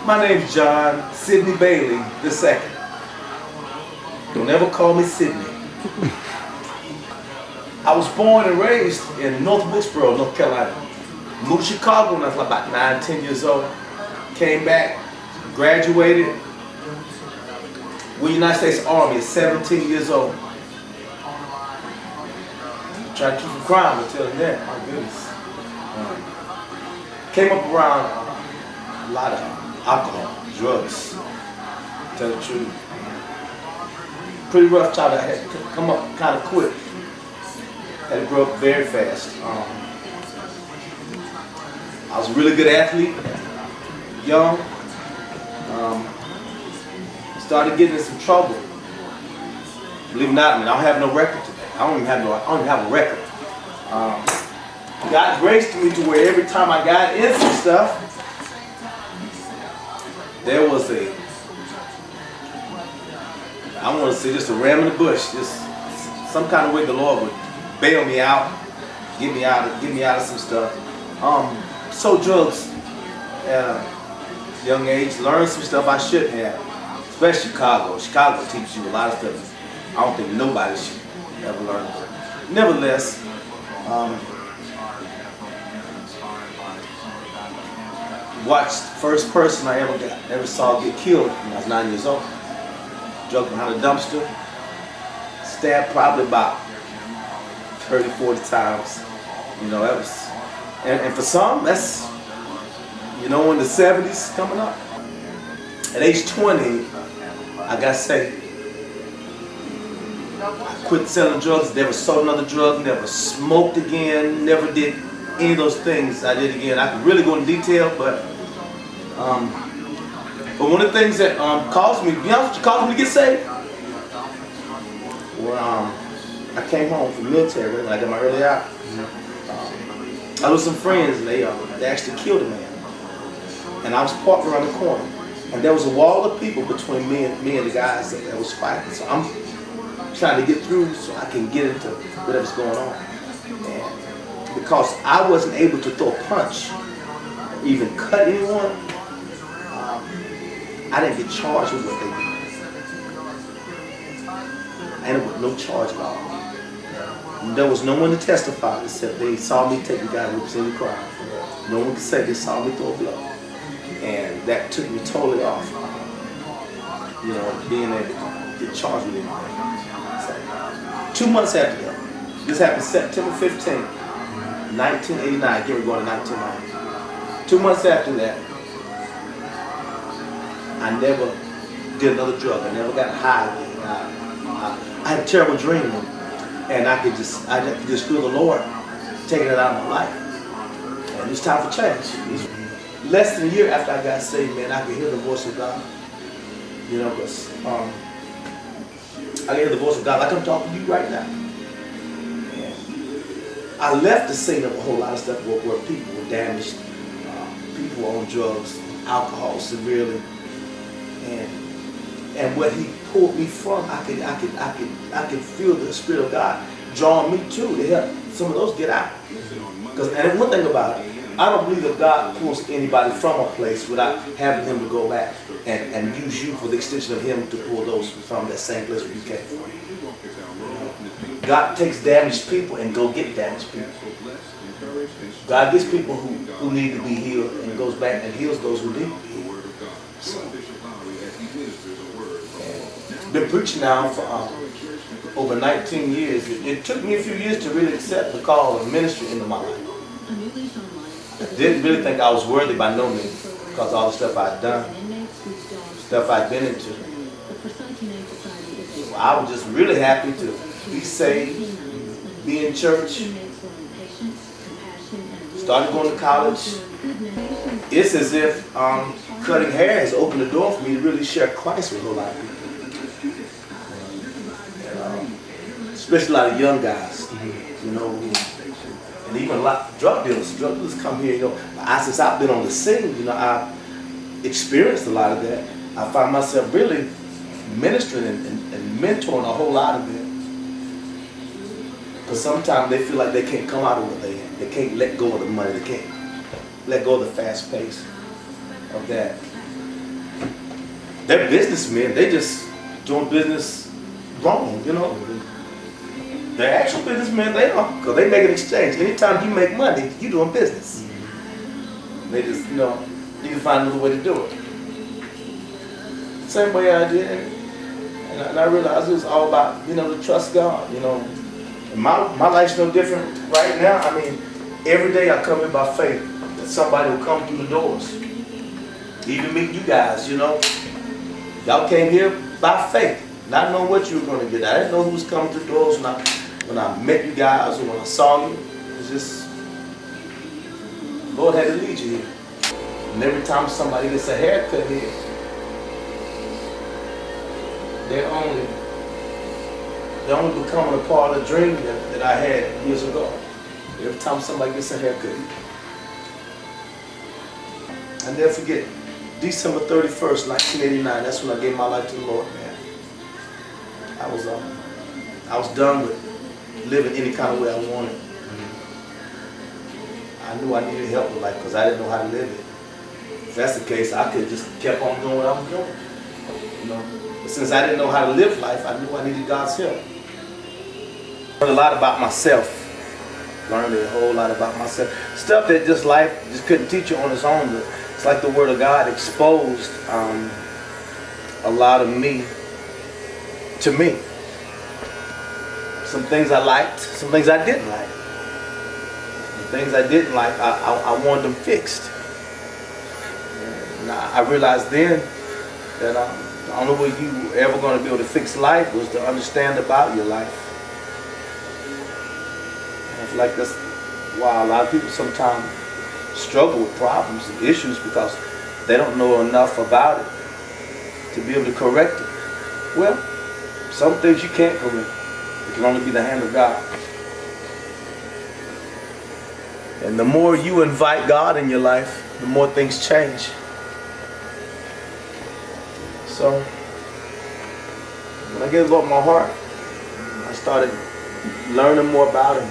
My name's John Sidney Bailey II. Don't ever call me Sidney. I was born and raised in North Wilkesboro, North Carolina. Moved to Chicago when I was about 9, 10 years old. Came back, graduated with the United States Army at 17 years old. Tried to keep from crime until then, my goodness. Came up around a lot of alcohol, drugs, to tell the truth. Pretty rough child. I had to come up kind of quick. Had to grow up very fast. I was a really good athlete, young. Started getting in some trouble. Believe it or not, I don't have no record today. I don't even have a record. God graced me to where every time I got in some stuff, there was I want to say just a ram in the bush, just some kind of way the Lord would bail me out, get me out of some stuff. Sold drugs at a young age, learned some stuff I shouldn't have, especially Chicago. Chicago teaches you a lot of stuff I don't think nobody should ever learn. Nevertheless, watched the first person I ever saw get killed when I was 9 years old. Drug behind a dumpster, stabbed probably about 30, 40 times. You know, that was, and for some, that's, you know, in the 70s coming up. At age 20, I got saved. I quit selling drugs, never sold another drug, never smoked again, never did any of those things I did again. I could really go into detail, but one of the things that caused me, to be honest, caused me to get saved, well, I came home from the military when I got my early out. I was with some friends, and they actually killed a man. And I was parked around the corner, and there was a wall of people between me and the guys that was fighting. So I'm trying to get through so I can get into whatever's going on. And because I wasn't able to throw a punch, or even cut anyone, I didn't get charged with what they did. I ended with no charge at all. And there was no one to testify except they saw me take the guy who was in the crowd. No one could say they saw me throw a blow. And that took me totally off, you know, being able to get charged with anything. So, 2 months after that, this happened September 15th, 1989, here we're going to 1990. 2 months after that, I never did another drug. I never got high again. I had a terrible dream, and I could just feel the Lord taking it out of my life. And it's time for change. Less than a year after I got saved, man, I could hear the voice of God. You know, because I could hear the voice of God like I'm talking to you right now. And I left the scene of a whole lot of stuff where people were damaged, people were on drugs, alcohol severely, and what He pulled me from, I could feel the Spirit of God drawing me to help some of those get out. And one thing about it, I don't believe that God pulls anybody from a place without having Him to go back and use you for the extension of Him to pull those from that same place where you came from. God takes damaged people and go get damaged people. God gets people who need to be healed and goes back and heals those who need to be healed. So, been preaching now for over 19 years. It took me a few years to really accept the call of ministry into my life. I didn't really think I was worthy by no means because of all the stuff I'd done, stuff I'd been into. So I was just really happy to be saved, be in church, started going to college. It's as if cutting hair has opened the door for me to really share Christ with a whole lot of people. Especially a lot of young guys, you know, and even a lot of drug dealers. Drug dealers come here, you know. Since I've been on the scene, you know, I've experienced a lot of that. I find myself really ministering and mentoring a whole lot of them. Because sometimes they feel like they can't come out of what they in. They can't let go of the money. They can't let go of the fast pace of that. They're businessmen. They just doing business wrong, you know. They're actual businessmen. They don't, because they make an exchange. Anytime you make money, you doing business. They just, you know, you can find another way to do it. Same way I did, and I realized it was all about, you know, to trust God, you know. And my life's no different right now. I mean, every day I come in by faith that somebody will come through the doors. Even meet you guys, you know. Y'all came here by faith, not knowing what you were going to get. I didn't know who was coming through the doors when I met you guys or when I saw you. It's just, Lord had to lead you here. And every time somebody gets a haircut here, they're only becoming a part of the dream that I had years ago. Every time somebody gets a haircut. I never forget, December 31st, 1989, that's when I gave my life to the Lord, man. I was done with living any kind of way I wanted. I knew I needed help with life because I didn't know how to live it. If that's the case, I could just kept on doing what I was doing. You know? But since I didn't know how to live life, I knew I needed God's help. I learned a lot about myself. Learned a whole lot about myself. Stuff that just life just couldn't teach you on its own. It's like the Word of God exposed a lot of me to me. Some things I liked, some things I didn't like. The things I didn't like, I wanted them fixed. And I realized then that the only way you were ever going to be able to fix life was to understand about your life. And I feel like that's why a lot of people sometimes struggle with problems and issues, because they don't know enough about it to be able to correct it. Well, some things you can't correct. It can only be the hand of God. And the more you invite God in your life, the more things change. So, when I gave the Lord my heart, I started learning more about Him.